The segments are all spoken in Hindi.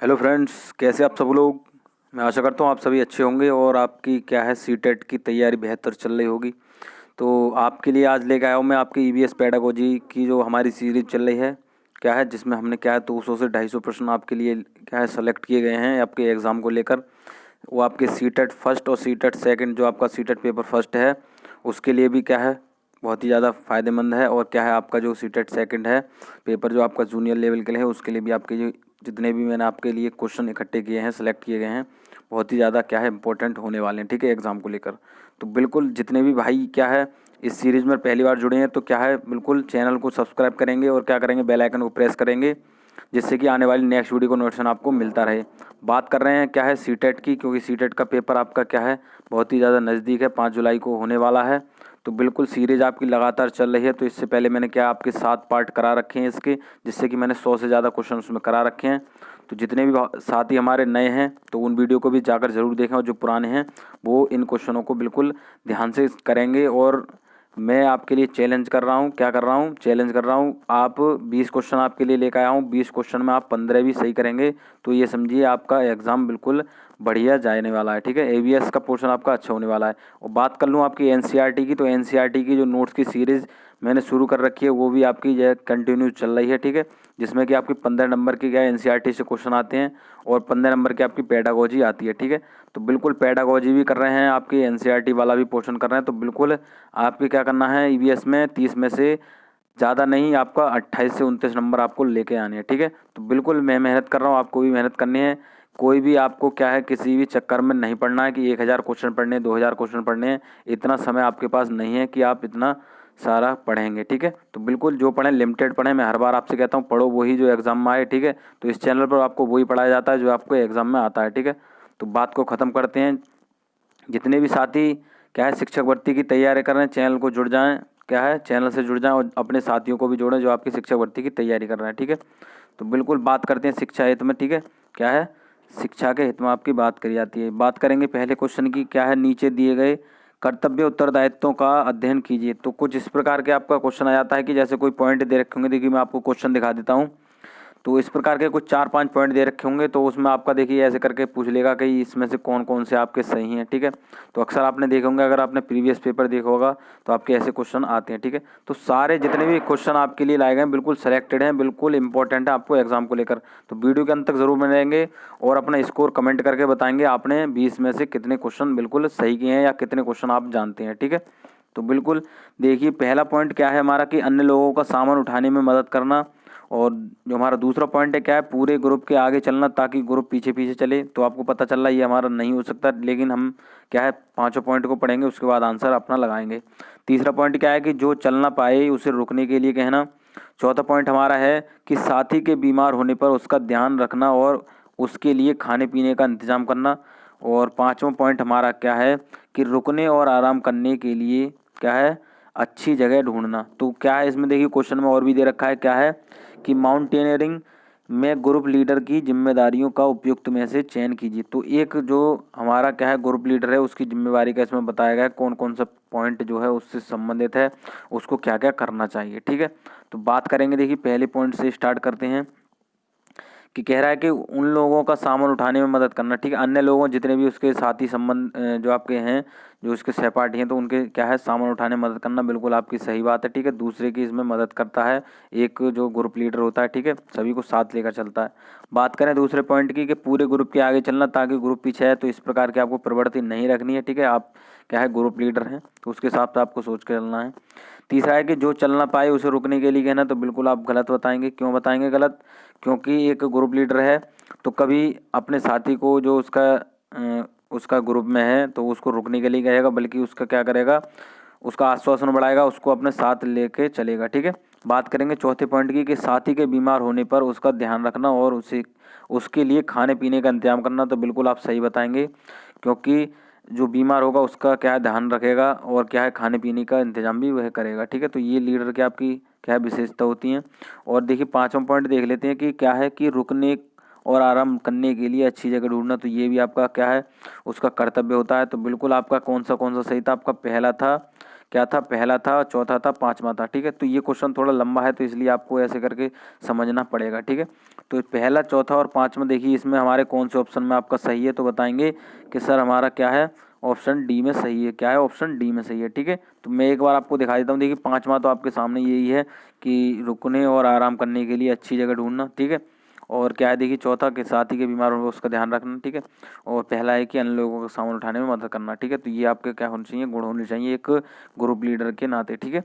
हेलो फ्रेंड्स, कैसे आप सब लोग। मैं आशा करता हूँ आप सभी अच्छे होंगे और आपकी क्या है सीटेट की तैयारी बेहतर चल रही होगी। तो आपके लिए आज लेकर आया हूँ मैं आपकी ईवीएस पेडागोजी की जो हमारी सीरीज चल रही है, क्या है जिसमें हमने क्या है 200 से 250 प्रश्न आपके लिए क्या है सेलेक्ट किए गए हैं आपके एग्ज़ाम को लेकर। वो आपके सीटेट फर्स्ट और सीटेट सेकंड जो आपका सीटेट पेपर फर्स्ट है उसके लिए भी क्या है बहुत ही ज़्यादा फ़ायदेमंद है। और क्या है आपका जो सीटेट सेकंड है पेपर जो आपका जूनियर लेवल के लिए है उसके लिए भी आपके जो जितने भी मैंने आपके लिए क्वेश्चन इकट्ठे किए हैं सेलेक्ट किए गए हैं बहुत ही ज़्यादा क्या है इंपॉर्टेंट होने वाले हैं, ठीक है, एग्ज़ाम को लेकर। तो बिल्कुल जितने भी भाई क्या है इस सीरीज़ में पहली बार जुड़े हैं तो क्या है बिल्कुल चैनल को सब्सक्राइब करेंगे और क्या करेंगे बेल आइकन को प्रेस करेंगे जिससे कि आने वाली नेक्स्ट वीडियो को नोटिफिकेशन आपको मिलता रहे। बात कर रहे हैं क्या है सीटेट की, क्योंकि सीटेट का पेपर आपका क्या है बहुत ही ज़्यादा नज़दीक है, 5 जुलाई को होने वाला है। तो बिल्कुल सीरीज़ आपकी लगातार चल रही है। तो इससे पहले मैंने क्या आपके 7 पार्ट करा रखे हैं इसके, जिससे कि मैंने 100 से ज़्यादा क्वेश्चन उसमें करा रखे हैं। तो जितने भी साथी हमारे नए हैं तो उन वीडियो को भी जाकर ज़रूर देखें और जो पुराने हैं वो इन क्वेश्चनों को बिल्कुल ध्यान से करेंगे। और मैं आपके लिए चैलेंज कर रहा हूँ, क्या कर रहा हूँ, चैलेंज कर रहा हूँ। आप 20 क्वेश्चन आपके लिए लेकर आया हूँ, 20 क्वेश्चन में आप 15 भी सही करेंगे तो ये समझिए आपका एग्ज़ाम बिल्कुल बढ़िया जाने वाला है, ठीक है। एवीएस का पोर्शन आपका अच्छा होने वाला है। और बात कर लूँ आपकी एनसीईआरटी की, तो एनसीईआरटी की जो नोट्स की सीरीज़ मैंने शुरू कर रखी है वो भी आपकी जो कंटिन्यू चल रही है, ठीक है। जिसमें कि आपकी 15 नंबर की क्या है एनसीईआरटी से क्वेश्चन आते हैं और 15 नंबर की आपकी पेडागोजी आती है, ठीक है। तो बिल्कुल पेडागोजी भी कर रहे हैं, आपकी एनसीईआरटी वाला भी पोर्शन कर रहे हैं। तो बिल्कुल आपके क्या करना है ईवीएस में 30 में से ज़्यादा नहीं, आपका 28 से 29 नंबर आपको लेके आने हैं, ठीक है। तो बिल्कुल मैं मेहनत कर रहा हूँ, आपको भी मेहनत करनी है। कोई भी आपको क्या है किसी भी चक्कर में नहीं पड़ना है कि 1000 क्वेश्चन पढ़ने हैं, 2000 क्वेश्चन पढ़ने हैं। इतना समय आपके पास नहीं है कि आप इतना सारा पढ़ेंगे, ठीक है। तो बिल्कुल जो पढ़ें लिमिटेड पढ़ें। मैं हर बार आपसे कहता हूँ पढ़ो वही जो एग्ज़ाम में आए, ठीक है। तो इस चैनल पर आपको वही पढ़ाया जाता है जो आपको एग्ज़ाम में आता है, ठीक है। तो बात को ख़त्म करते हैं। जितने भी साथी क्या है शिक्षक भर्ती की तैयारी कर रहे हैं चैनल को जुड़ जाएं, क्या है चैनल से जुड़ जाएं और अपने साथियों को भी जोड़ें जो आपकी शिक्षक भर्ती की तैयारी कर रहे हैं, ठीक है। तो बिल्कुल बात करते हैं शिक्षा हित में, ठीक है। क्या है शिक्षा के हित में आपकी बात करी जाती है। बात करेंगे पहले क्वेश्चन की, क्या है नीचे दिए गए कर्तव्य उत्तरदायित्वों का अध्ययन कीजिए। तो कुछ इस प्रकार के आपका क्वेश्चन आ जाता है कि जैसे कोई पॉइंट दे रखे होंगे, देखिए मैं आपको क्वेश्चन दिखा देता हूँ। तो इस प्रकार के कुछ 4-5 पॉइंट दे रखे होंगे तो उसमें आपका देखिए ऐसे करके पूछ लेगा कि इसमें से कौन कौन से आपके सही हैं, ठीक है। तो अक्सर आपने देखे होंगे, अगर आपने प्रीवियस पेपर देखा होगा तो आपके ऐसे क्वेश्चन आते हैं, ठीक है। तो सारे जितने भी क्वेश्चन आपके लिए लाए गए हैं बिल्कुल सेलेक्टेड हैं, बिल्कुल इंपॉर्टेंट है आपको एग्जाम को लेकर। तो वीडियो के अंत तक जरूर बने रहेंगे और अपना स्कोर कमेंट करके बताएंगे आपने 20 में से कितने क्वेश्चन बिल्कुल सही किए हैं या कितने क्वेश्चन आप जानते हैं, ठीक है। तो बिल्कुल देखिए पहला पॉइंट क्या है हमारा कि अन्य लोगों का सामान उठाने में मदद करना। और जो हमारा दूसरा पॉइंट है क्या है पूरे ग्रुप के आगे चलना ताकि ग्रुप पीछे पीछे चले। तो आपको पता चल रहा है ये हमारा नहीं हो सकता, लेकिन हम क्या है पांचों पॉइंट को पढ़ेंगे उसके बाद आंसर अपना लगाएंगे। तीसरा पॉइंट क्या है कि जो चल ना पाए उसे रुकने के लिए कहना। चौथा पॉइंट हमारा है कि साथी के बीमार होने पर उसका ध्यान रखना और उसके लिए खाने पीने का इंतजाम करना। और पाँचवा पॉइंट हमारा क्या है कि रुकने और आराम करने के लिए क्या है अच्छी जगह ढूंढना। तो क्या है इसमें देखिए क्वेश्चन में और भी दे रखा है क्या है कि माउंटेनियरिंग में ग्रुप लीडर की जिम्मेदारियों का उपयुक्त में से चयन कीजिए। तो एक जो हमारा क्या है ग्रुप लीडर है उसकी जिम्मेवारी का इसमें बताया गया है कौन कौन सा पॉइंट जो है उससे संबंधित है, उसको क्या क्या करना चाहिए, ठीक है। तो बात करेंगे देखिए पहले पॉइंट से स्टार्ट करते हैं कि कह रहा है कि उन लोगों का सामान उठाने में मदद करना, ठीक है। अन्य लोगों जितने भी उसके साथी संबंध जो आपके हैं जो उसके सहपाठी हैं तो उनके क्या है सामान उठाने में मदद करना, बिल्कुल आपकी सही बात है, ठीक है। दूसरे की इसमें मदद करता है एक जो ग्रुप लीडर होता है, ठीक है, सभी को साथ लेकर चलता है। बात करें दूसरे पॉइंट की कि पूरे ग्रुप के आगे चलना ताकि ग्रुप पीछे है। तो इस प्रकार की आपको प्रवृत्ति नहीं रखनी है, ठीक है। आप क्या है ग्रुप लीडर हैं तो उसके हिसाब से आपको सोच के चलना है। तीसरा है कि जो चल ना पाए उसे रुकने के लिए कहना। तो बिल्कुल आप गलत बताएंगे, क्यों बताएंगे गलत, क्योंकि एक ग्रुप लीडर है तो कभी अपने साथी को जो उसका ग्रुप में है तो उसको रुकने के लिए कहेगा, बल्कि उसका क्या करेगा उसका आश्वासन बढ़ाएगा, उसको अपने साथ लेके चलेगा, ठीक है। बात करेंगे चौथे पॉइंट की कि साथी के बीमार होने पर उसका ध्यान रखना और उसे उसके लिए खाने पीने का इंतजाम करना। तो बिल्कुल आप सही बताएंगे, क्योंकि जो बीमार होगा उसका क्या है ध्यान रखेगा और क्या है खाने पीने का इंतजाम भी वह करेगा, ठीक है। तो ये लीडर की आपकी क्या विशेषता होती हैं। और देखिए पांचवा पॉइंट देख लेते हैं कि क्या है कि रुकने और आराम करने के लिए अच्छी जगह ढूंढना। तो ये भी आपका क्या है उसका कर्तव्य होता है। तो बिल्कुल आपका कौन सा सही था, आपका पहला था क्या था, पहला था, चौथा था, पाँचवा था, ठीक है। तो ये क्वेश्चन थोड़ा लंबा है तो इसलिए आपको ऐसे करके समझना पड़ेगा, ठीक है। तो पहला, चौथा और पाँचवा देखिए इसमें हमारे कौन से ऑप्शन में आपका सही है, तो बताएंगे कि सर हमारा क्या है, ऑप्शन डी में सही है। क्या है, ऑप्शन डी में सही है, ठीक है। तो मैं एक बार आपको दिखा देता हूँ। देखिए पाँचवा तो आपके सामने यही है कि रुकने और आराम करने के लिए अच्छी जगह ढूंढना, ठीक है। और क्या है, देखिए चौथा के साथी के बीमार होंगे उसका ध्यान रखना, ठीक है। और पहला है कि अन्य लोगों का सामान उठाने में मदद करना, ठीक है। तो ये आपके क्या होने चाहिए, गुण होने चाहिए एक ग्रुप लीडर के नाते, ठीक है।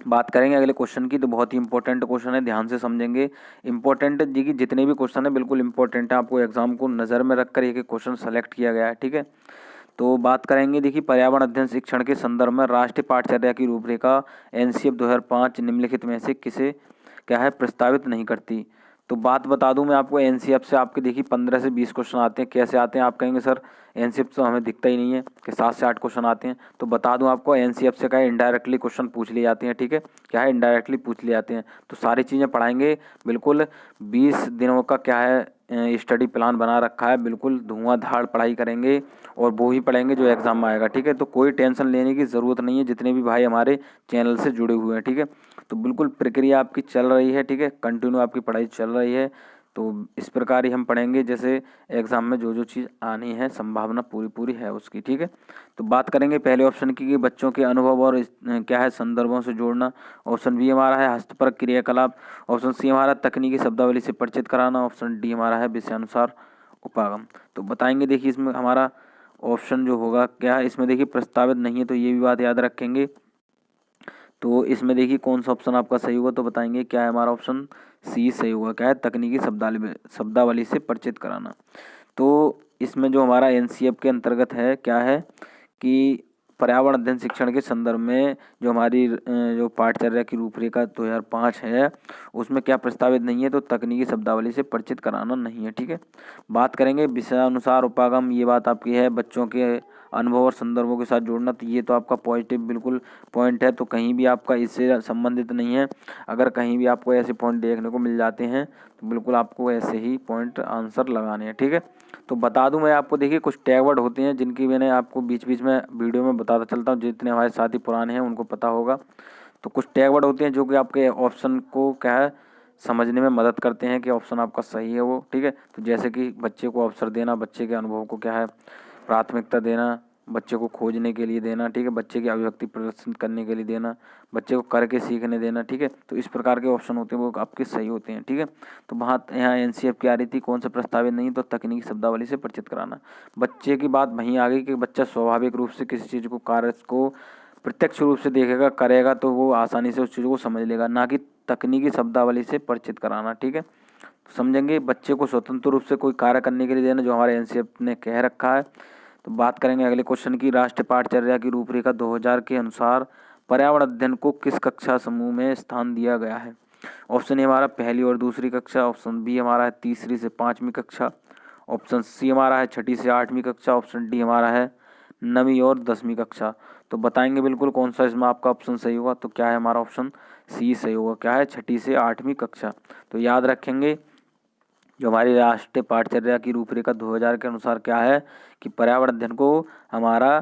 बात करेंगे अगले क्वेश्चन की, तो बहुत ही इंपॉर्टेंट क्वेश्चन है, ध्यान से समझेंगे। इंपॉर्टेंट देखिए जितने भी क्वेश्चन है बिल्कुल इंपॉर्टेंट है, आपको एग्जाम को नज़र में रखकर एक एक क्वेश्चन सेलेक्ट किया गया है, ठीक है। तो बात करेंगे देखिए पर्यावरण अध्ययन शिक्षण के संदर्भ में राष्ट्रीय पाठचर्या की रूपरेखा एनसीएफ 2005 निम्नलिखित में से किसे क्या है प्रस्तावित नहीं करती। तो बात बता दूं मैं आपको, एनसीएफ से आपके देखिए 15 से 20 क्वेश्चन आते हैं। कैसे आते हैं आप कहेंगे सर एनसीएफ तो हमें दिखता ही नहीं है कि 7 से 8 क्वेश्चन आते हैं। तो बता दूं आपको एनसीएफ से क्या है इनडायरेक्टली क्वेश्चन पूछ लिए जाते हैं, ठीक है। क्या है, इनडायरेक्टली पूछ लिए जाते हैं। तो सारी चीज़ें पढ़ाएंगे बिल्कुल। 20 दिनों का क्या है स्टडी प्लान बना रखा है, बिल्कुल धुआंधार पढ़ाई करेंगे और वो ही पढ़ेंगे जो एग्जाम में आएगा, ठीक है। तो कोई टेंशन लेने की ज़रूरत नहीं है, जितने भी भाई हमारे चैनल से जुड़े हुए हैं, ठीक है। तो बिल्कुल प्रक्रिया आपकी चल रही है, ठीक है, कंटिन्यू आपकी पढ़ाई चल रही है। तो इस प्रकार ही हम पढ़ेंगे जैसे एग्ज़ाम में जो जो चीज़ आनी है संभावना पूरी पूरी है उसकी, ठीक है। तो बात करेंगे पहले ऑप्शन की कि बच्चों के अनुभव और क्या है संदर्भों से जोड़ना। ऑप्शन बी हमारा है हस्तपरक क्रियाकलाप। ऑप्शन सी हमारा तकनीकी शब्दावली से परिचित कराना। ऑप्शन डी हमारा है विषयानुसार उपागम। तो बताएंगे देखिए इसमें हमारा ऑप्शन जो होगा क्या है, इसमें देखिए प्रस्तावित नहीं है, तो ये भी बात याद रखेंगे। तो इसमें देखिए कौन सा ऑप्शन आपका सही होगा, तो बताएंगे क्या है हमारा ऑप्शन सी सही होगा। क्या है, तकनीकी शब्दावली से परिचित कराना। तो इसमें जो हमारा एनसीएफ के अंतर्गत है क्या है कि पर्यावरण अध्ययन शिक्षण के संदर्भ में जो हमारी जो पाठचर्या की रूपरेखा 2005 है उसमें क्या प्रस्तावित नहीं है, तो तकनीकी शब्दावली से परिचित कराना नहीं है, ठीक है। बात करेंगे विषयानुसार उपागम, ये बात आपकी है बच्चों के अनुभव और संदर्भों के साथ जोड़ना। तो ये तो आपका पॉजिटिव बिल्कुल पॉइंट है, तो कहीं भी आपका इससे संबंधित नहीं है। अगर कहीं भी आपको ऐसे पॉइंट देखने को मिल जाते हैं तो बिल्कुल आपको ऐसे ही पॉइंट आंसर लगाने हैं, ठीक है। तो बता दूं मैं आपको, देखिए कुछ टैग वर्ड होते हैं जिनकी मैंने आपको बीच बीच में वीडियो में बताता चलता हूँ, जितने हमारे साथी पुराने हैं उनको पता होगा। तो कुछ टैग वर्ड होते हैं जो कि आपके ऑप्शन को क्या है समझने में मदद करते हैं कि ऑप्शन आपका सही है वो, ठीक है। तो जैसे कि बच्चे को अवसर देना, बच्चे के अनुभव को क्या है प्राथमिकता देना, बच्चे को खोजने के लिए देना, ठीक है, बच्चे की अभिव्यक्ति प्रदर्शित करने के लिए देना, बच्चे को करके सीखने देना, ठीक है। तो इस प्रकार के ऑप्शन होते हैं वो आपके सही होते हैं, ठीक है। तो वहाँ यहाँ एनसीएफ की आ रही थी कौन सा प्रस्तावित नहीं, तो तकनीकी शब्दावली से परिचित कराना। बच्चे की बात वहीं आ गई कि बच्चा स्वाभाविक रूप से किसी चीज़ को कार्य को प्रत्यक्ष रूप से देखेगा करेगा तो वो आसानी से उस चीज़ को समझ लेगा, ना कि तकनीकी शब्दावली से परिचित कराना, ठीक है। तो समझेंगे बच्चे को स्वतंत्र रूप से कोई कार्य करने के लिए देना जो हमारे एनसीएफ ने कह रखा है। तो बात करेंगे अगले क्वेश्चन की, राष्ट्रीय पाठचर्या की रूपरेखा 2000 के अनुसार पर्यावरण अध्ययन को किस कक्षा समूह में स्थान दिया गया है। ऑप्शन ए हमारा पहली और दूसरी कक्षा। ऑप्शन बी हमारा है तीसरी से 5वीं कक्षा। ऑप्शन सी हमारा है 6ठी से 8वीं कक्षा। ऑप्शन डी हमारा है 9वीं और 10वीं कक्षा। तो बताएंगे बिल्कुल कौन सा इसमें आपका ऑप्शन सही होगा, तो क्या है हमारा ऑप्शन सी सही होगा। क्या है, 6ठी से 8वीं कक्षा। तो याद रखेंगे जो हमारी राष्ट्रीय पाठचर्या की रूपरेखा 2000 के अनुसार क्या है कि पर्यावरण अध्ययन को हमारा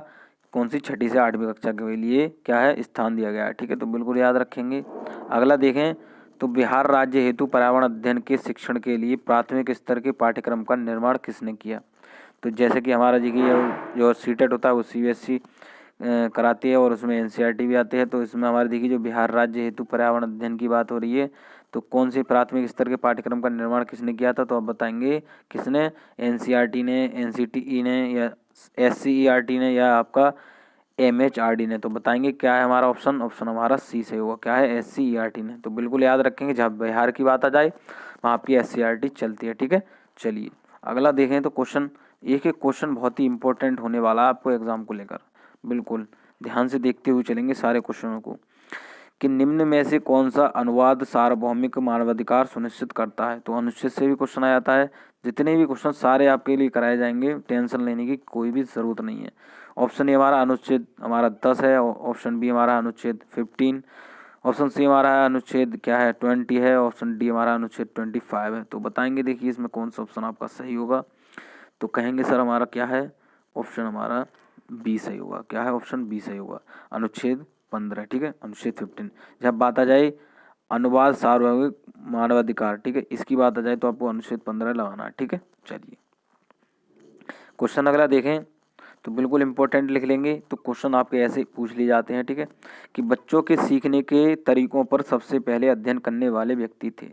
कौन सी 6ठी से 8वीं कक्षा के लिए क्या है स्थान दिया गया है, ठीक है। तो बिल्कुल याद रखेंगे। अगला देखें तो बिहार राज्य हेतु पर्यावरण अध्ययन के शिक्षण के लिए प्राथमिक स्तर के पाठ्यक्रम का निर्माण किसने किया। तो जैसे कि हमारा जी की जो सीटेट होता है वो सीबीएसई कराती है और उसमें एनसीईआरटी भी आते हैं। तो इसमें हमारे देखिए जो बिहार राज्य हेतु पर्यावरण अध्ययन की बात हो रही है, तो कौन सी प्राथमिक स्तर के पाठ्यक्रम का निर्माण किसने किया था, तो आप बताएंगे किसने, एनसीईआरटी ने, एनसीटीई ने या एससीईआरटी ने या आपका एमएचआरडी ने। तो बताएंगे क्या है हमारा ऑप्शन, ऑप्शन हमारा सी से होगा। क्या है, एससीईआरटी ने। तो बिल्कुल याद रखेंगे जहाँ बिहार की बात आ जाए वहाँ आपकी एससीईआरटी चलती है, ठीक है। चलिए अगला देखें तो क्वेश्चन, एक एक क्वेश्चन बहुत ही इंपॉर्टेंट होने वाला है आपको एग्जाम को लेकर, बिल्कुल ध्यान से देखते हुए चलेंगे सारे क्वेश्चनों को। कि निम्न में से कौन सा अनुवाद सार्वभौमिक मानवाधिकार सुनिश्चित करता है। तो अनुच्छेद से भी क्वेश्चन आ जाता है, जितने भी क्वेश्चन सारे आपके लिए कराए जाएंगे, टेंशन लेने की कोई भी ज़रूरत नहीं है। ऑप्शन ए हमारा अनुच्छेद हमारा 10 है। ऑप्शन बी हमारा अनुच्छेद 15। ऑप्शन सी हमारा अनुच्छेद क्या है 20 है। ऑप्शन डी हमारा अनुच्छेद 25 है। तो बताएंगे देखिए इसमें कौन सा ऑप्शन आपका सही होगा, तो कहेंगे सर हमारा क्या है, ऑप्शन हमारा बी सही होगा। क्या है? ऑप्शन बी सही होगा, अनुच्छेद 15। ठीक है, अनुच्छेद 15। जब बात आ जाए अनुवाद सार्वभौमिक मानवाधिकार, ठीक है, इसकी बात आ जाए तो आपको अनुच्छेद 15 लगाना है। ठीक है, चलिए क्वेश्चन अगला देखें तो बिल्कुल इंपॉर्टेंट लिख लेंगे। तो क्वेश्चन आपके ऐसे पूछ लिए जाते हैं, ठीक है, कि बच्चों के सीखने के तरीकों पर सबसे पहले अध्ययन करने वाले व्यक्ति थे।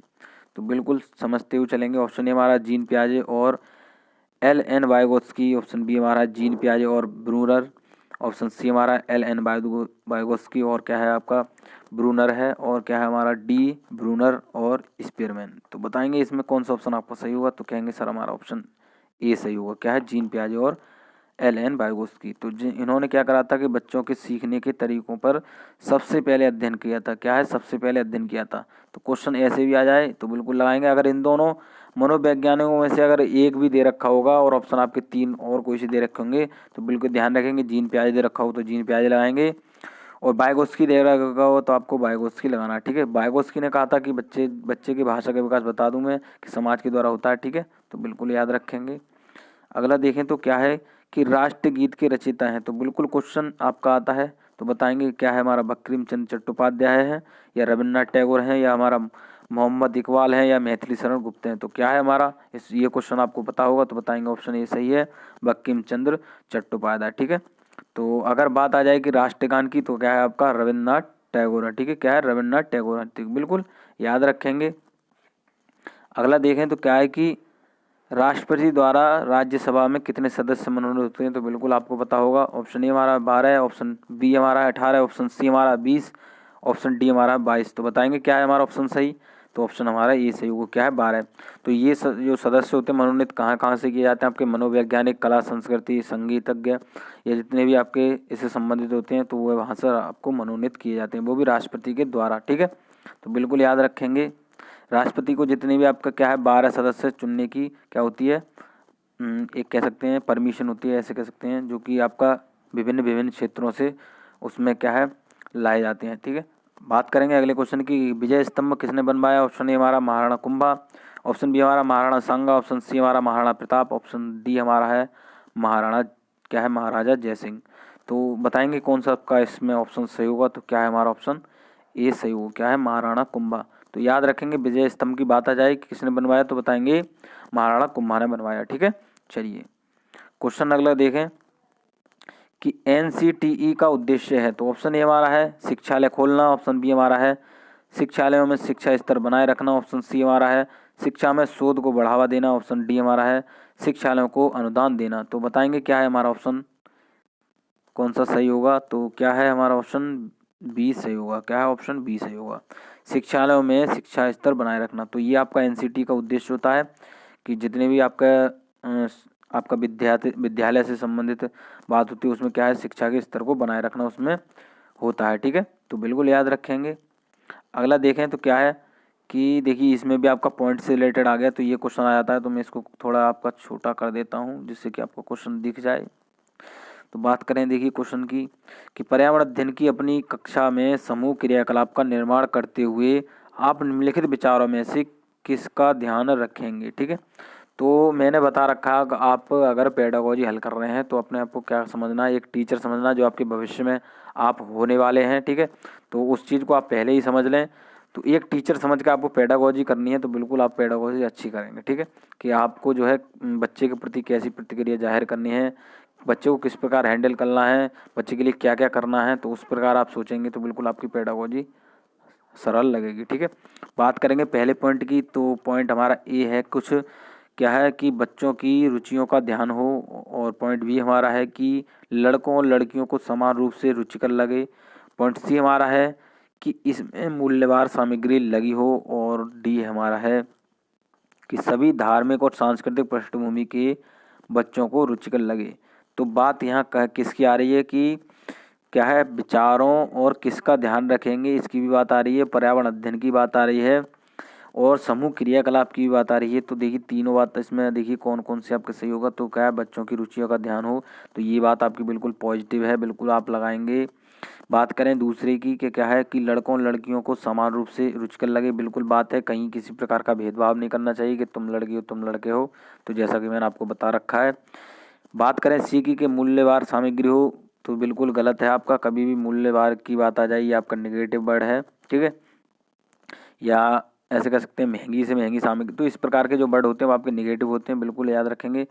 तो बिल्कुल समझते हुए चलेंगे। ऑप्शन ए हमारा जीन पियाजे और L N Vygotsky. Option B हमारा जीन पियाजे और ब्रूनर। ऑप्शन सी हमारा एल एन वाइगोत्स्की और क्या है आपका ब्रूनर है। और क्या है हमारा डी ब्रूनर और स्पीयरमैन। तो बताएंगे इसमें कौन सा ऑप्शन आपका सही होगा। तो कहेंगे सर हमारा ऑप्शन ए सही होगा। क्या है? जीन पियाजे और एल एन वाइगोत्स्की। तो इन्होंने क्या करा था कि बच्चों के सीखने के तरीकों पर सबसे पहले अध्ययन किया था। क्या है? सबसे पहले अध्ययन किया था। तो क्वेश्चन ऐसे भी आ जाए तो बिल्कुल लगाएंगे। अगर इन दोनों मनोवैज्ञानिकों में से अगर एक भी दे रखा होगा और ऑप्शन आपके तीन और कोई से दे रखे होंगे तो बिल्कुल ध्यान रखेंगे। जीन पियाजे दे रखा हो तो जीन पियाजे लगाएंगे, और वाइगोत्स्की दे रखा हो तो आपको वाइगोत्स्की लगाना है। ठीक है, वाइगोत्स्की ने कहा था कि बच्चे की भाषा का विकास बता दूं मैं कि समाज के द्वारा होता है। ठीक है, तो बिल्कुल याद रखेंगे। अगला देखें तो क्या है कि राष्ट्रगीत के रचयिता हैं। तो बिल्कुल क्वेश्चन आपका आता है तो बताएंगे क्या है हमारा बंकिम चंद्र चट्टोपाध्याय है या रविन्द्रनाथ टैगोर हैं या हमारा मोहम्मद इकबाल है या मैथिली शरण गुप्त हैं। तो क्या है हमारा ये क्वेश्चन आपको पता होगा तो बताएंगे ऑप्शन ए सही है, बंकिम चंद्र चट्टोपाध्याय। ठीक है, तो अगर बात आ जाए कि राष्ट्रगान की तो क्या है आपका रविन्द्रनाथ टैगोर है। ठीक है, क्या है? रविन्द्रनाथ टैगोर है। ठीक, बिल्कुल याद रखेंगे। अगला देखें तो क्या है कि राष्ट्रपति द्वारा राज्यसभा में कितने सदस्य मनोनीत होते हैं। तो बिल्कुल आपको पता होगा। ऑप्शन ए हमारा 12 है, ऑप्शन बी हमारा 18, ऑप्शन सी हमारा 20, ऑप्शन डी हमारा 22। तो बताएंगे क्या है हमारा ऑप्शन सही। तो ऑप्शन हमारा ये सही होगा। क्या है? 12। तो ये जो सदस्य होते हैं मनोनीत कहाँ कहाँ से किए जाते हैं? आपके मनोवैज्ञानिक, कला, संस्कृति, संगीतज्ञ, या जितने भी आपके इससे संबंधित होते हैं तो वो वहाँ से आपको मनोनीत किए जाते हैं, वो भी राष्ट्रपति के द्वारा। ठीक है, तो बिल्कुल याद रखेंगे। राष्ट्रपति को जितने भी आपका क्या है 12 सदस्य चुनने की क्या होती है, एक कह सकते हैं परमिशन होती है, ऐसे कह सकते हैं, जो कि आपका विभिन्न विभिन्न क्षेत्रों से उसमें क्या है लाए जाते हैं। ठीक है, बात करेंगे अगले क्वेश्चन की। विजय स्तंभ किसने बनवाया। ऑप्शन ए हमारा महाराणा कुंभा, ऑप्शन बी हमारा महाराणा सांगा, ऑप्शन सी हमारा महाराणा प्रताप, ऑप्शन डी हमारा है महाराणा क्या है महाराजा जयसिंह। तो बताएंगे कौन सा आपका इसमें ऑप्शन सही होगा। तो क्या है हमारा ऑप्शन ए सही होगा। क्या है? महाराणा कुंभा। तो याद रखेंगे विजय स्तंभ की बात आ जाए कि किसने बनवाया तो बताएंगे महाराणा कुंभा ने बनवाया। ठीक है, चलिए क्वेश्चन अगला देखें कि एनसीटीई का उद्देश्य है। तो ऑप्शन ए हमारा है शिक्षालय खोलना, ऑप्शन बी हमारा है शिक्षालयों में शिक्षा स्तर बनाए रखना, ऑप्शन सी हमारा है शिक्षा में शोध को बढ़ावा देना, ऑप्शन डी हमारा है शिक्षालयों को अनुदान देना। तो बताएंगे क्या है हमारा ऑप्शन कौन सा सही होगा। तो क्या है हमारा ऑप्शन बी सही होगा। क्या है? ऑप्शन बी सही होगा, शिक्षालयों में शिक्षा स्तर बनाए रखना। तो ये आपका एनसीटी का उद्देश्य होता है कि जितने भी आपका विद्यालय से संबंधित बात होती है उसमें क्या है शिक्षा के स्तर को बनाए रखना उसमें होता है। ठीक है, तो बिल्कुल याद रखेंगे। अगला देखें तो क्या है कि देखिए इसमें भी आपका पॉइंट से रिलेटेड आ गया तो ये क्वेश्चन आ जाता है। तो मैं इसको थोड़ा आपका छोटा कर देता हूँ जिससे कि आपको क्वेश्चन दिख जाए। तो बात करें देखिए क्वेश्चन की कि पर्यावरण अध्ययन की अपनी कक्षा में समूह क्रियाकलाप का निर्माण करते हुए आप निम्नलिखित विचारों में से किसका ध्यान रखेंगे। ठीक है, तो मैंने बता रखा आप अगर पेडागोजी हल कर रहे हैं तो अपने आप को क्या समझना है, एक टीचर समझना जो आपके भविष्य में आप होने वाले हैं। ठीक है, तो उस चीज़ को आप पहले ही समझ लें। तो एक टीचर समझ के आपको पेडागोजी करनी है तो बिल्कुल आप पेडागोजी अच्छी करेंगे। ठीक है, कि आपको जो है बच्चे के प्रति कैसी प्रतिक्रिया जाहिर करनी है, बच्चे को किस प्रकार हैंडल करना है, बच्चे के लिए क्या क्या करना है, तो उस प्रकार आप सोचेंगे तो बिल्कुल आपकी पेडागोजी सरल लगेगी। ठीक है, बात करेंगे पहले पॉइंट की। तो पॉइंट हमारा ए है कुछ क्या है कि बच्चों की रुचियों का ध्यान हो, और पॉइंट बी हमारा है कि लड़कों और लड़कियों को समान रूप से रुचिकर लगे। पॉइंट सी हमारा है कि इसमें मूल्यवान सामग्री लगी हो, और डी हमारा है कि सभी धार्मिक और सांस्कृतिक पृष्ठभूमि के बच्चों को रुचिकर लगे। तो बात यहाँ किसकी आ रही है कि क्या है विचारों और किसका ध्यान रखेंगे इसकी भी बात आ रही है, पर्यावरण अध्ययन की बात आ रही है, और समूह क्रियाकलाप की भी बात आ रही है। तो देखिए तीनों बात इसमें देखिए कौन कौन से आपके सही होगा। तो क्या है बच्चों की रुचियों का ध्यान हो, तो ये बात आपकी बिल्कुल पॉजिटिव है, बिल्कुल आप लगाएंगे। बात करें दूसरे की कि क्या है कि लड़कों और लड़कियों को समान रूप से रुचिकर लगे, बिल्कुल बात है, कहीं किसी प्रकार का भेदभाव नहीं करना चाहिए कि तुम लड़की हो तुम लड़के हो। तो जैसा कि मैंने आपको बता रखा है बात करें सी की मूल्यवार सामग्री हो तो बिल्कुल गलत है आपका, कभी भी मूल्यवार की बात आ जाए ये आपका नेगेटिव वर्ड है, ठीक है। या ऐसे कह सकते हैं महंगी से महंगी सामग्री, तो इस प्रकार के जो वर्ड होते हैं वो आपके नेगेटिव होते हैं, बिल्कुल याद रखेंगे।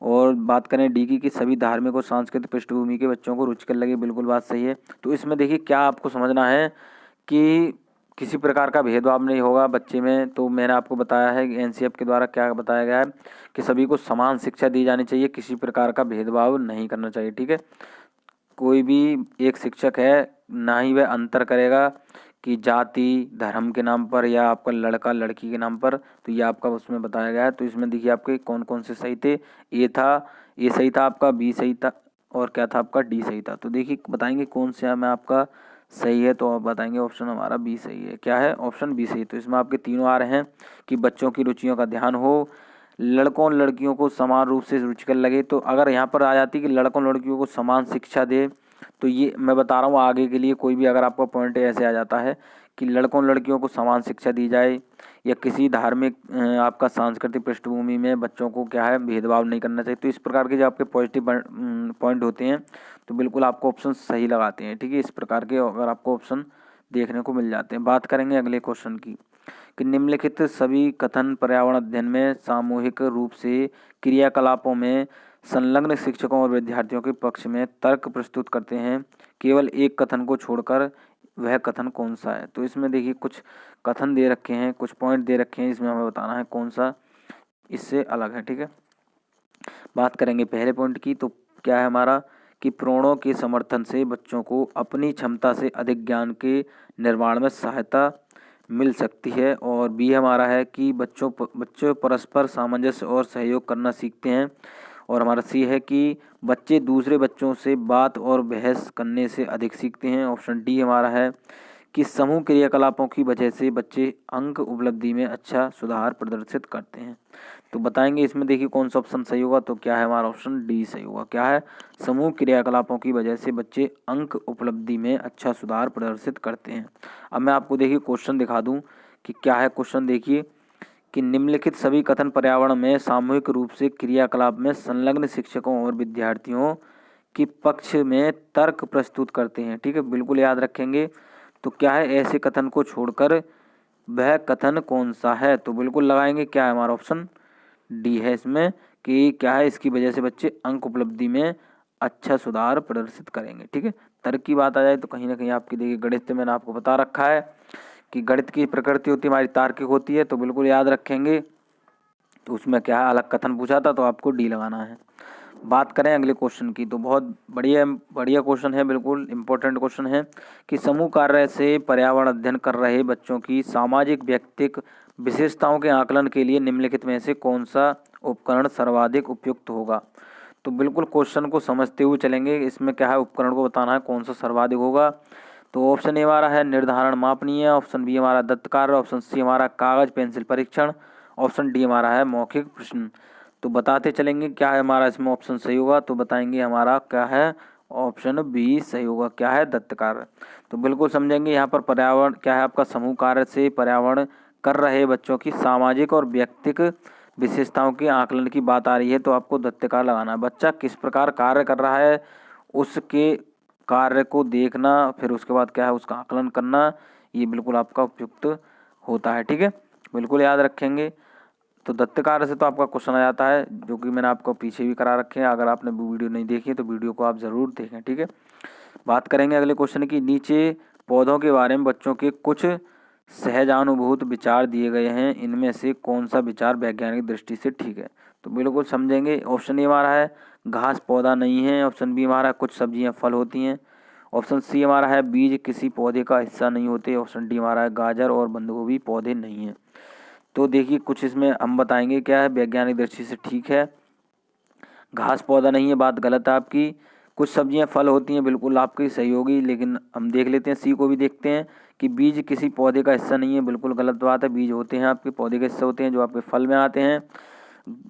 और बात करें डी की सभी धार्मिक और सांस्कृतिक पृष्ठभूमि के बच्चों को रुचिकर लगे, बिल्कुल बात सही है। तो इसमें देखिए क्या आपको समझना है कि किसी प्रकार का भेदभाव नहीं होगा बच्चे में। तो मैंने आपको बताया है एनसीएफ के द्वारा क्या बताया गया है कि सभी को समान शिक्षा दी जानी चाहिए, किसी प्रकार का भेदभाव नहीं करना चाहिए, ठीक है। कोई भी एक शिक्षक है ना ही वह अंतर करेगा कि जाति धर्म के नाम पर या आपका लड़का लड़की के नाम पर, तो ये आपका उसमें बताया गया है। तो इसमें देखिए आपके कौन कौन से सही थे, ए सही था आपका, बी सही था और क्या था आपका, डी सही था। तो देखिए बताएंगे कौन से में आपका सही है, तो आप बताएंगे ऑप्शन हमारा बी सही है। क्या है, ऑप्शन बी सही। तो इसमें आपके तीनों आ रहे हैं कि बच्चों की रुचियों का ध्यान हो, लड़कों और लड़कियों को समान रूप से रुचिकर लगे। तो अगर यहाँ पर आ जाती कि लड़कों लड़कियों को समान शिक्षा दे, तो ये मैं बता रहा हूँ आगे के लिए कोई भी अगर आपका पॉइंट ऐसे आ जाता है कि लड़कों लड़कियों को समान शिक्षा दी जाए या किसी धार्मिक आपका सांस्कृतिक पृष्ठभूमि में बच्चों को क्या है भेदभाव नहीं करना चाहिए, तो इस प्रकार के जो आपके पॉजिटिव पॉइंट होते हैं तो बिल्कुल आपको ऑप्शन सही लगाते हैं, ठीक है। इस प्रकार के अगर आपको ऑप्शन देखने को मिल जाते हैं। बात करेंगे अगले क्वेश्चन की कि निम्नलिखित सभी कथन पर्यावरण अध्ययन में सामूहिक रूप से क्रियाकलापों में संलग्न शिक्षकों और विद्यार्थियों के पक्ष में तर्क प्रस्तुत करते हैं, केवल एक कथन को छोड़कर, वह कथन कौन सा है। तो इसमें देखिए कुछ कथन दे रखे हैं, कुछ पॉइंट दे रखे हैं, इसमें हमें बताना है कौन सा इससे अलग है, ठीक है। बात करेंगे पहले पॉइंट की, तो क्या है हमारा कि प्रणों के समर्थन से बच्चों को अपनी क्षमता से अधिक ज्ञान के निर्माण में सहायता मिल सकती है। और बी हमारा है कि बच्चों परस्पर सामंजस्य और सहयोग करना सीखते हैं। और हमारा सी है कि बच्चे दूसरे बच्चों से बात और बहस करने से अधिक सीखते हैं। ऑप्शन डी हमारा है कि समूह क्रियाकलापों की वजह से बच्चे अंक उपलब्धि में अच्छा सुधार प्रदर्शित करते हैं। तो बताएंगे इसमें देखिए कौन सा ऑप्शन सही होगा, तो क्या है हमारा ऑप्शन डी सही होगा। क्या है, समूह क्रियाकलापों की वजह से बच्चे अंक उपलब्धि में अच्छा सुधार प्रदर्शित करते हैं। अब मैं आपको देखिए क्वेश्चन दिखा दूं कि क्या है क्वेश्चन, देखिए कि निम्नलिखित सभी कथन पर्यावरण में सामूहिक रूप से क्रियाकलाप में संलग्न शिक्षकों और विद्यार्थियों के पक्ष में तर्क प्रस्तुत करते हैं, ठीक है, बिल्कुल याद रखेंगे। तो क्या है, ऐसे कथन को छोड़कर वह कथन कौन सा है, तो बिल्कुल लगाएंगे क्या है हमारा ऑप्शन डी है इसमें कि क्या है, इसकी वजह से बच्चे अंक उपलब्धि में अच्छा सुधार प्रदर्शित करेंगे, ठीक है। तर्क की बात आ जाए तो कहीं ना कहीं आपकी देखिए गणित मैंने आपको बता रखा है कि गणित की प्रकृति होती है हमारी तार्किक होती है, तो बिल्कुल याद रखेंगे। तो उसमें क्या है, अलग कथन पूछा था तो आपको डी लगाना है। बात करें अगले क्वेश्चन की, तो बहुत बढ़िया बढ़िया क्वेश्चन है, बिल्कुल इम्पोर्टेंट क्वेश्चन है कि समूह कार्य से पर्यावरण अध्ययन कर रहे बच्चों की सामाजिक व्यक्तिक विशेषताओं के आकलन के लिए निम्नलिखित में से कौन सा उपकरण सर्वाधिक उपयुक्त होगा। तो बिल्कुल क्वेश्चन को समझते हुए चलेंगे, इसमें क्या है उपकरण को बताना है कौन सा सर्वाधिक होगा। तो ऑप्शन ए हमारा है निर्धारण मापनीय, ऑप्शन बी हमारा दत्त कार्य, ऑप्शन सी हमारा कागज पेंसिल परीक्षण, ऑप्शन डी हमारा है मौखिक प्रश्न। तो बताते चलेंगे क्या है हमारा इसमें ऑप्शन सही होगा, तो बताएंगे हमारा क्या है ऑप्शन बी सही होगा। क्या है, दत्त कार्य। तो बिल्कुल समझेंगे यहाँ पर पर्यावरण क्या है आपका समूह कार्य से पर्यावरण कर रहे बच्चों की सामाजिक और व्यक्तिक विशेषताओं के आकलन की बात आ रही है, तो आपको दत्त कार्य लगाना है। बच्चा किस प्रकार कार्य कर रहा है उसके कार्य को देखना, फिर उसके बाद क्या है उसका आकलन करना, ये बिल्कुल आपका उपयुक्त होता है, ठीक है, बिल्कुल याद रखेंगे। तो दत्त कार्य से तो आपका क्वेश्चन आ जाता है जो कि मैंने आपको पीछे भी करा रखे हैं, अगर आपने वीडियो नहीं देखी तो वीडियो को आप ज़रूर देखें, ठीक है। बात करेंगे अगले क्वेश्चन की, नीचे पौधों के बारे में बच्चों के कुछ सहजानुभूत विचार दिए गए हैं, इनमें से कौन सा विचार वैज्ञानिक दृष्टि से ठीक है। तो बिल्कुल समझेंगे। ऑप्शन ए हमारा है घास पौधा नहीं है, ऑप्शन बी हमारा कुछ सब्जियां फल होती हैं, ऑप्शन सी हमारा है बीज किसी पौधे का हिस्सा नहीं होते, ऑप्शन डी हमारा है गाजर और बंद गोभी पौधे नहीं हैं। तो देखिए कुछ इसमें हम बताएंगे क्या है वैज्ञानिक दृष्टि से ठीक है, घास पौधा नहीं है, बात गलत है आपकी। कुछ सब्जियां फल होती हैं, बिल्कुल आपकी सही होगी, लेकिन हम देख लेते हैं सी को भी देखते हैं कि बीज किसी पौधे का हिस्सा नहीं है, बिल्कुल गलत बात है। बीज होते हैं आपके पौधे के हिस्से होते हैं जो आपके फल में आते हैं।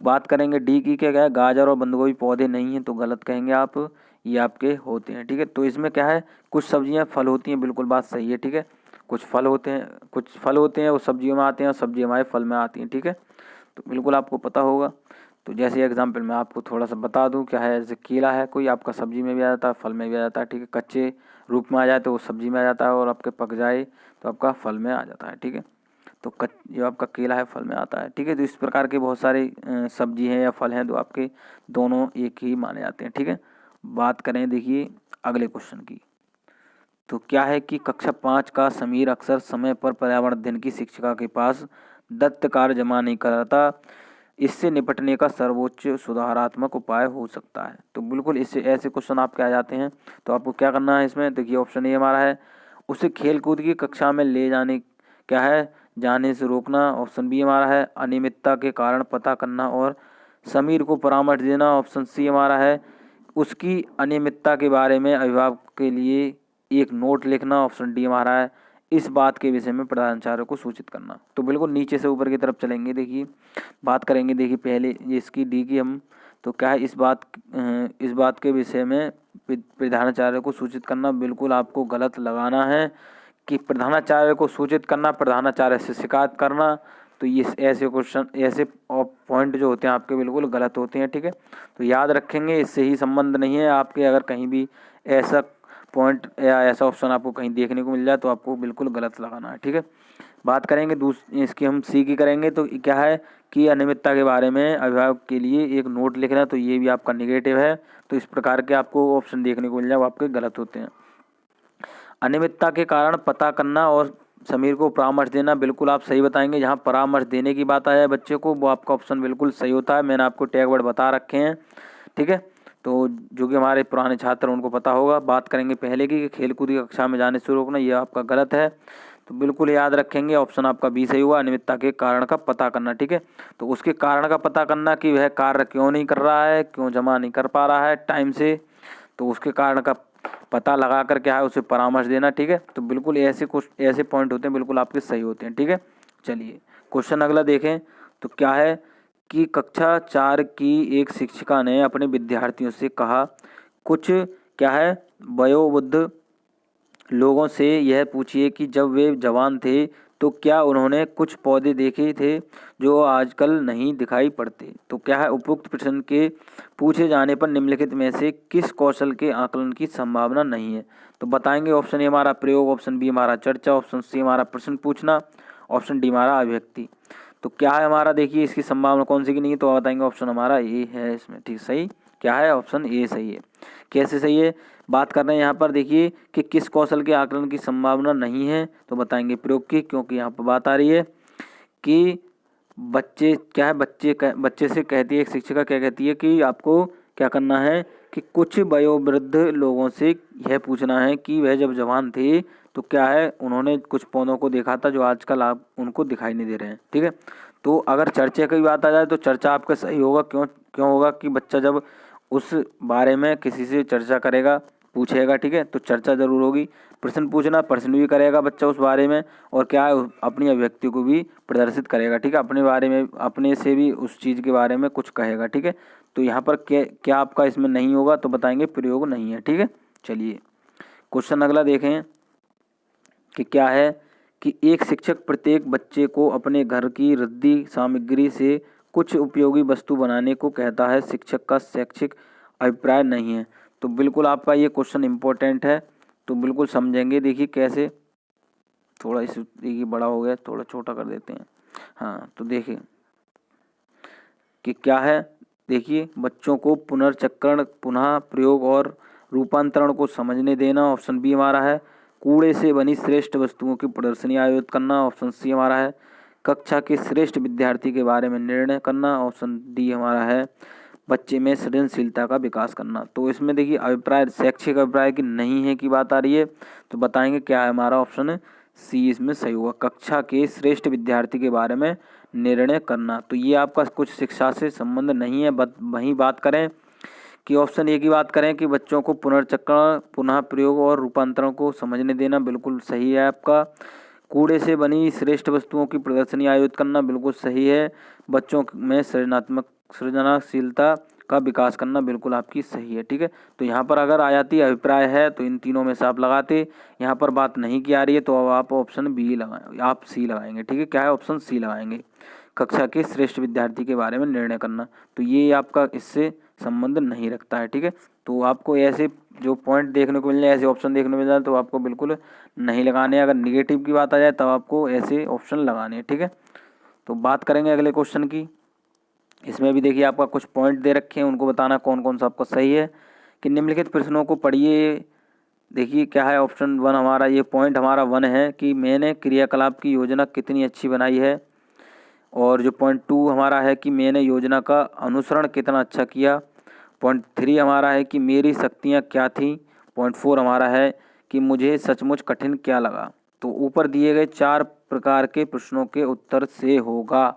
बात करेंगे डी की, क्या है गाजर और बंद गोभी पौधे नहीं हैं, तो गलत कहेंगे आप, ये आपके होते हैं, ठीक है। तो इसमें क्या है कुछ सब्जियां फल होती हैं, बिल्कुल बात सही है, ठीक है। कुछ फल होते हैं, कुछ फल होते हैं वो सब्जियों में आते हैं और सब्जी हमारे फल में आती हैं, ठीक है। तो बिल्कुल आपको पता होगा। तो जैसे एग्जाम्पल मैं आपको थोड़ा सा बता दूं, क्या है, जैसे केला है, कोई आपका सब्जी में भी आ जाता है, फल में भी आ जाता है, ठीक है। कच्चे रूप में आ जाए तो वो सब्जी में आ जाता है, और आपके पक जाए तो आपका फल में आ जाता है, ठीक है। तो जो आपका केला है फल में आता है, ठीक है। तो इस प्रकार के बहुत सारे सब्जी हैं या फल हैं, तो आपके दोनों एक ही माने जाते हैं, ठीक है। बात करें देखिए अगले क्वेश्चन की, तो क्या है कि कक्षा 5 का समीर अक्सर समय पर पर्यावरण अध्ययन की शिक्षिका के पास दत्त कार्य जमा नहीं कराता, इससे निपटने का सर्वोच्च सुधारात्मक उपाय हो सकता है। तो बिल्कुल इससे ऐसे क्वेश्चन आपके आ जाते हैं, तो आपको क्या करना है इसमें, देखिए ऑप्शन ए हमारा है, उसे खेल कूद की कक्षा में ले जाने, क्या है, जाने से रोकना। ऑप्शन बी हमारा है अनियमितता के कारण पता करना और समीर को परामर्श देना। ऑप्शन सी हमारा है उसकी अनियमितता के बारे में अभिभावक के लिए एक नोट लिखना। ऑप्शन डी हमारा है इस बात के विषय में प्रधानाचार्य को सूचित करना। तो बिल्कुल नीचे से ऊपर की तरफ चलेंगे, देखिए बात करेंगे, देखिए पहले ये इसकी डी की हम, तो क्या है, इस बात के विषय में प्रधानाचार्य को सूचित करना। बिल्कुल आपको गलत लगाना है कि प्रधानाचार्य को सूचित करना, प्रधानाचार्य से शिकायत करना। तो ये ऐसे क्वेश्चन, ऐसे पॉइंट जो होते हैं आपके बिल्कुल गलत होते हैं, ठीक है। तो याद रखेंगे, इससे ही संबंध नहीं है आपके। अगर कहीं भी ऐसा पॉइंट या ऐसा ऑप्शन आपको कहीं देखने को मिल जाए तो आपको बिल्कुल गलत लगाना है, ठीक है। बात करेंगे इसकी हम सी की करेंगे, तो क्या है कि अनियमितता के बारे में अभिभावक के लिए एक नोट लिखना। तो ये भी आपका निगेटिव है। तो इस प्रकार के आपको ऑप्शन देखने को मिल जाए वो आपके गलत होते हैं। अनियमितता के कारण पता करना और समीर को परामर्श देना, बिल्कुल आप सही बताएंगे। जहाँ परामर्श देने की बात आया है बच्चे को, वो आपका ऑप्शन बिल्कुल सही होता है। मैंने आपको टैग वर्ड बता रखे हैं, ठीक है। तो जो कि हमारे पुराने छात्र उनको पता होगा। बात करेंगे पहले की खेलकूद की कक्षा में जाने से रोकना, ये आपका गलत है। तो बिल्कुल याद रखेंगे ऑप्शन आपका बी सही हुआ, अनियमितता के कारण का पता करना, ठीक है। तो उसके कारण का पता करना कि वह कार्य क्यों नहीं कर रहा है, क्यों जमा नहीं कर पा रहा है टाइम से, तो उसके कारण का पता लगा कर क्या है उसे परामर्श देना, ठीक है। तो बिल्कुल ऐसे पॉइंट होते हैं, बिल्कुल आपके सही होते हैं, ठीक है। चलिए क्वेश्चन अगला देखें, तो क्या है कि कक्षा 4 की एक शिक्षिका ने अपने विद्यार्थियों से कहा, कुछ क्या है वयोवृद्ध लोगों से यह पूछिए कि जब वे जवान थे तो क्या उन्होंने कुछ पौधे देखे थे जो आजकल नहीं दिखाई पड़ते। तो क्या है उपयुक्त प्रश्न के पूछे जाने पर निम्नलिखित में से किस कौशल के आकलन की संभावना नहीं है। तो बताएंगे ऑप्शन ए हमारा प्रयोग, ऑप्शन बी हमारा चर्चा, ऑप्शन सी हमारा प्रश्न पूछना, ऑप्शन डी हमारा अभिव्यक्ति। तो क्या है हमारा, देखिए इसकी संभावना कौन सी की नहीं है, तो बताएंगे ऑप्शन हमारा ए है इसमें, ठीक सही। क्या है, ऑप्शन ए सही है। कैसे सही है, बात कर रहे हैं यहाँ पर, देखिए कि किस कौशल के आकलन की संभावना नहीं है, तो बताएंगे प्रयोग की, क्योंकि यहाँ पर बात आ रही है कि बच्चे क्या है, बच्चे से कहती है एक शिक्षिका, क्या कहती है कि आपको क्या करना है कि कुछ वयोवृद्ध लोगों से यह पूछना है कि वह जब जवान थे तो क्या है उन्होंने कुछ पौधों को देखा था जो आजकल आप उनको दिखाई नहीं दे रहे हैं, ठीक है। तो अगर चर्चा की बात आ जाए तो चर्चा आपका सही होगा। क्यों होगा कि बच्चा जब उस बारे में किसी से चर्चा करेगा, पूछेगा, ठीक है, तो चर्चा जरूर होगी। प्रश्न पूछना, प्रश्न भी करेगा बच्चा उस बारे में, और क्या है अपनी अभिव्यक्ति को भी प्रदर्शित करेगा, ठीक है, अपने बारे में, अपने से भी उस चीज़ के बारे में कुछ कहेगा, ठीक है। तो यहाँ पर क्या आपका इसमें नहीं होगा, तो बताएंगे प्रयोग नहीं है, ठीक है। चलिए क्वेश्चन अगला देखें कि क्या है कि एक शिक्षक प्रत्येक बच्चे को अपने घर की रद्दी सामग्री से कुछ उपयोगी वस्तु बनाने को कहता है, शिक्षक का शैक्षिक अभिप्राय नहीं है। तो बिल्कुल आपका ये क्वेश्चन इम्पोर्टेंट है, तो बिल्कुल समझेंगे। देखिए कैसे, थोड़ा इस देखिए बड़ा हो गया, थोड़ा छोटा कर देते हैं। हाँ तो देखिए कि क्या है, देखिए बच्चों को पुनर्चक्रण, पुनः प्रयोग और रूपांतरण को समझने देना। ऑप्शन बी हमारा है कूड़े से बनी श्रेष्ठ वस्तुओं की प्रदर्शनी आयोजित करना। ऑप्शन सी हमारा है कक्षा के श्रेष्ठ विद्यार्थी के बारे में निर्णय करना। ऑप्शन डी हमारा है बच्चे में सृजनशीलता का विकास करना। तो इसमें देखिए अभिप्राय, शैक्षिक अभिप्राय की नहीं है की बात आ रही है, तो बताएंगे क्या है हमारा ऑप्शन सी इसमें सही होगा, कक्षा के श्रेष्ठ विद्यार्थी के बारे में निर्णय करना। तो ये आपका कुछ शिक्षा से संबंध नहीं है। वहीं बात करें कि ऑप्शन ए की बात करें कि बच्चों को पुनर्चक्रण, पुनः प्रयोग और रूपांतरण को समझने देना, बिल्कुल सही है आपका। कूड़े से बनी श्रेष्ठ वस्तुओं की प्रदर्शनी आयोजित करना, बिल्कुल सही है। बच्चों में सृजनशीलता का विकास करना, बिल्कुल आपकी सही है, ठीक है। तो यहाँ पर अगर आ जाती अभिप्राय है तो इन तीनों में से आप लगाते, यहाँ पर बात नहीं की आ रही है तो अब आप ऑप्शन बी लगाएं, आप सी लगाएंगे, ठीक है। क्या है, ऑप्शन सी लगाएंगे। कक्षा के श्रेष्ठ विद्यार्थी के बारे में निर्णय करना। तो ये आपका इससे संबंध नहीं रखता है, ठीक है। तो आपको ऐसे जो पॉइंट देखने को मिल जाए, ऐसे ऑप्शन देखने को मिल जाए तो आपको बिल्कुल नहीं लगाने हैं। अगर निगेटिव की बात आ जाए तब आपको ऐसे ऑप्शन लगाने हैं, ठीक है। तो बात करेंगे अगले क्वेश्चन की। इसमें भी देखिए आपका कुछ पॉइंट दे रखे हैं, उनको बताना कौन कौन सा आपका सही है। कि निम्नलिखित प्रश्नों को पढ़िए। देखिए क्या है ऑप्शन 1 हमारा, ये पॉइंट हमारा 1 है कि मैंने क्रियाकलाप की योजना कितनी अच्छी बनाई है। और जो पॉइंट 2 हमारा है कि मैंने योजना का अनुसरण कितना अच्छा किया। पॉइंट 3 हमारा है कि मेरी शक्तियाँ क्या थीं। पॉइंट 4 हमारा है कि मुझे सचमुच कठिन क्या लगा। तो ऊपर दिए गए 4 प्रकार के प्रश्नों के उत्तर से होगा।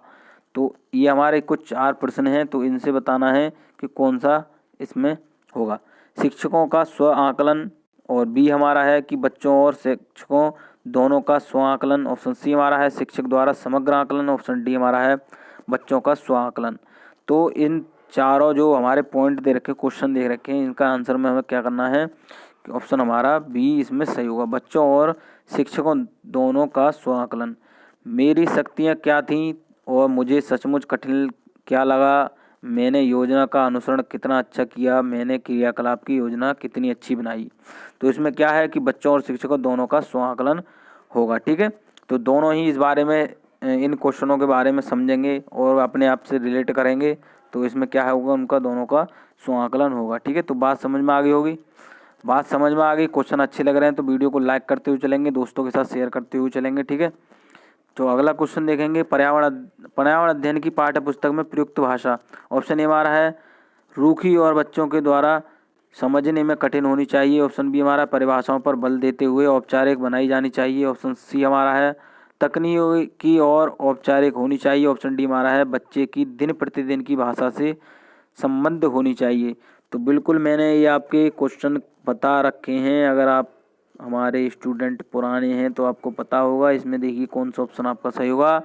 तो ये हमारे कुछ 4 प्रश्न हैं, तो इनसे बताना है कि कौन सा इसमें होगा। शिक्षकों का स्व आकलन, और बी हमारा है कि बच्चों और शिक्षकों दोनों का स्व आकलन। ऑप्शन सी हमारा है शिक्षक द्वारा समग्र आकलन। ऑप्शन डी हमारा है बच्चों का स्व आकलन। तो इन चारों जो हमारे पॉइंट दे रखे, क्वेश्चन दे रखे हैं, इनका आंसर में हमें क्या करना है कि ऑप्शन हमारा बी इसमें सही होगा, बच्चों और शिक्षकों दोनों का स्व आकलन। मेरी शक्तियाँ क्या थीं और मुझे सचमुच कठिन क्या लगा। मैंने योजना का अनुसरण कितना अच्छा किया। मैंने क्रियाकलाप की योजना कितनी अच्छी बनाई। तो इसमें क्या है कि बच्चों और शिक्षकों दोनों का स्व आकलन होगा, ठीक है। तो दोनों ही इस बारे में इन क्वेश्चनों के बारे में समझेंगे और अपने आप से रिलेट करेंगे। तो इसमें क्या होगा, उनका दोनों का स्व आकलन होगा, ठीक है। तो बात समझ में आ गई होगी। बात समझ में आ गई, क्वेश्चन अच्छे लग रहे हैं तो वीडियो को लाइक करते हुए चलेंगे, दोस्तों के साथ शेयर करते हुए चलेंगे, ठीक है। तो अगला क्वेश्चन देखेंगे, पर्यावरण अध्ययन की पाठ्य पुस्तक में प्रयुक्त भाषा। ऑप्शन ए हमारा है रूखी और बच्चों के द्वारा समझने में कठिन होनी चाहिए। ऑप्शन बी हमारा परिभाषाओं पर बल देते हुए औपचारिक बनाई जानी चाहिए। ऑप्शन सी हमारा है तकनीकी और औपचारिक होनी चाहिए। ऑप्शन डी हमारा है बच्चे की दिन प्रतिदिन की भाषा से संबंध होनी चाहिए। तो बिल्कुल मैंने ये आपके क्वेश्चन बता रखे हैं। अगर आप हमारे स्टूडेंट पुराने हैं तो आपको पता होगा। इसमें देखिए कौन सा ऑप्शन आपका सही होगा।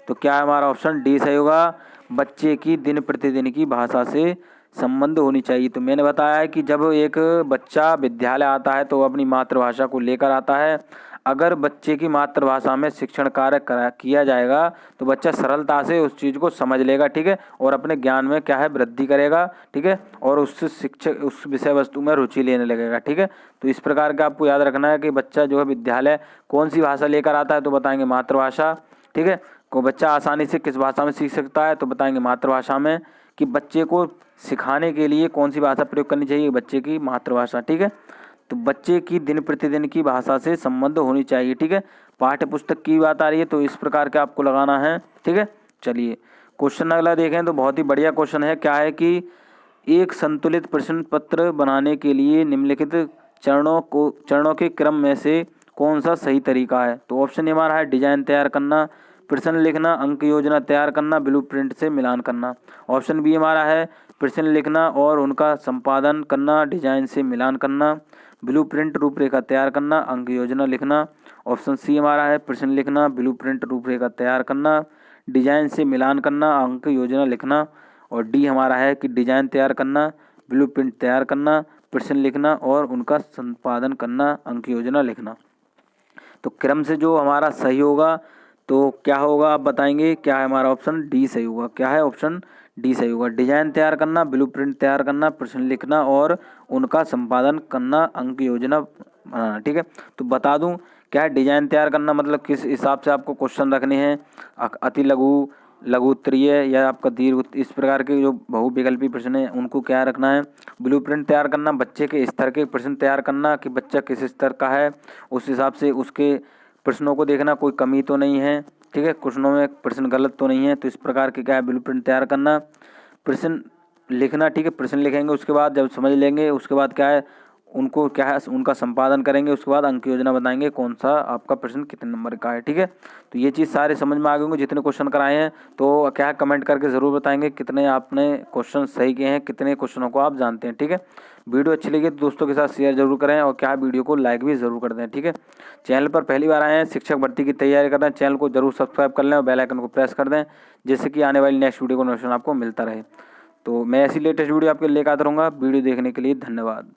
तो क्या है हमारा ऑप्शन डी सही होगा, बच्चे की दिन प्रतिदिन की भाषा से संबंध होनी चाहिए। तो मैंने बताया है कि जब एक बच्चा विद्यालय आता है तो वो अपनी मातृभाषा को लेकर आता है। अगर बच्चे की मातृभाषा में शिक्षण कार्य किया जाएगा तो बच्चा सरलता से उस चीज़ को समझ लेगा, ठीक है, और अपने ज्ञान में क्या है वृद्धि करेगा, ठीक है, और उससे शिक्षक उस विषय वस्तु में रुचि लेने लगेगा, ठीक है। तो इस प्रकार का आपको याद रखना है कि बच्चा जो है विद्यालय कौन सी भाषा लेकर आता है, तो बताएंगे मातृभाषा, ठीक है। को बच्चा आसानी से किस भाषा में सीख सकता है, तो बताएंगे मातृभाषा में। कि बच्चे को सिखाने के लिए कौन सी भाषा प्रयोग करनी चाहिए, बच्चे की मातृभाषा, ठीक है। तो बच्चे की दिन प्रतिदिन की भाषा से संबंध होनी चाहिए, ठीक है। पाठ्य पुस्तक की बात आ रही है तो इस प्रकार के आपको लगाना है, ठीक है। चलिए क्वेश्चन अगला देखें तो बहुत ही बढ़िया क्वेश्चन है। क्या है कि एक संतुलित प्रश्न पत्र बनाने के लिए निम्नलिखित चरणों के क्रम में से कौन सा सही तरीका है। तो ऑप्शन हमारा है डिजाइन तैयार करना, प्रश्न लिखना, अंक योजना तैयार करना, ब्लूप्रिंट से मिलान करना। ऑप्शन बी हमारा है प्रश्न लिखना और उनका संपादन करना, डिजाइन से मिलान करना, ब्लूप्रिंट रूपरेखा तैयार करना, अंक योजना लिखना। ऑप्शन सी हमारा है प्रश्न लिखना, ब्लूप्रिंट रूपरेखा तैयार करना, डिजाइन से मिलान करना, अंक योजना लिखना। और डी हमारा है कि डिजाइन तैयार करना, ब्लूप्रिंट तैयार करना, प्रश्न लिखना और उनका संपादन करना, अंक योजना लिखना। तो क्रम से जो हमारा सही होगा तो क्या होगा आप बताएंगे। क्या है हमारा ऑप्शन डी सही होगा। क्या है ऑप्शन डी सही होगा, डिजाइन तैयार करना, ब्लूप्रिंट तैयार करना, प्रश्न लिखना और उनका संपादन करना, अंक योजना बनाना, ठीक है। तो बता दूं क्या है डिजाइन तैयार करना मतलब किस हिसाब से आपको क्वेश्चन रखने हैं, अति लघु, लघु उत्तरीय या आपका दीर्घ, इस प्रकार के जो बहुविकल्पी प्रश्न हैं उनको क्या रखना है। ब्लूप्रिंट तैयार करना, बच्चे के स्तर के प्रश्न तैयार करना कि बच्चा किस स्तर का है, उस हिसाब से उसके प्रश्नों को देखना कोई कमी तो नहीं है, ठीक है, क्वेश्चनों में प्रश्न गलत तो नहीं है। तो इस प्रकार के क्या है ब्लूप्रिंट तैयार करना, प्रश्न लिखना, ठीक है, प्रश्न लिखेंगे उसके बाद जब समझ लेंगे उसके बाद क्या है उनको क्या है उनका संपादन करेंगे, उसके बाद अंक योजना बताएंगे कौन सा आपका प्रश्न कितने नंबर का है, ठीक है। तो ये चीज़ सारे समझ में आ गए होंगे जितने क्वेश्चन कराए हैं। तो क्या है कमेंट करके ज़रूर बताएंगे कितने आपने क्वेश्चन सही किए हैं, कितने क्वेश्चनों को आप जानते हैं, ठीक है। वीडियो अच्छी लगी तो दोस्तों के साथ शेयर जरूर करें और क्या वीडियो को लाइक भी ज़रूर कर दें, ठीक है। चैनल पर पहली बार आए हैं, शिक्षक भर्ती की तैयारी कर रहे हैं, चैनल को जरूर सब्सक्राइब कर लें और बेल आइकन को प्रेस कर दें जिससे कि आने वाली नेक्स्ट वीडियो को नोटिफिकेशन आपको मिलता रहे। तो मैं ऐसी लेटेस्ट वीडियो आपके लेकर आता रहूँगा। वीडियो देखने के लिए धन्यवाद।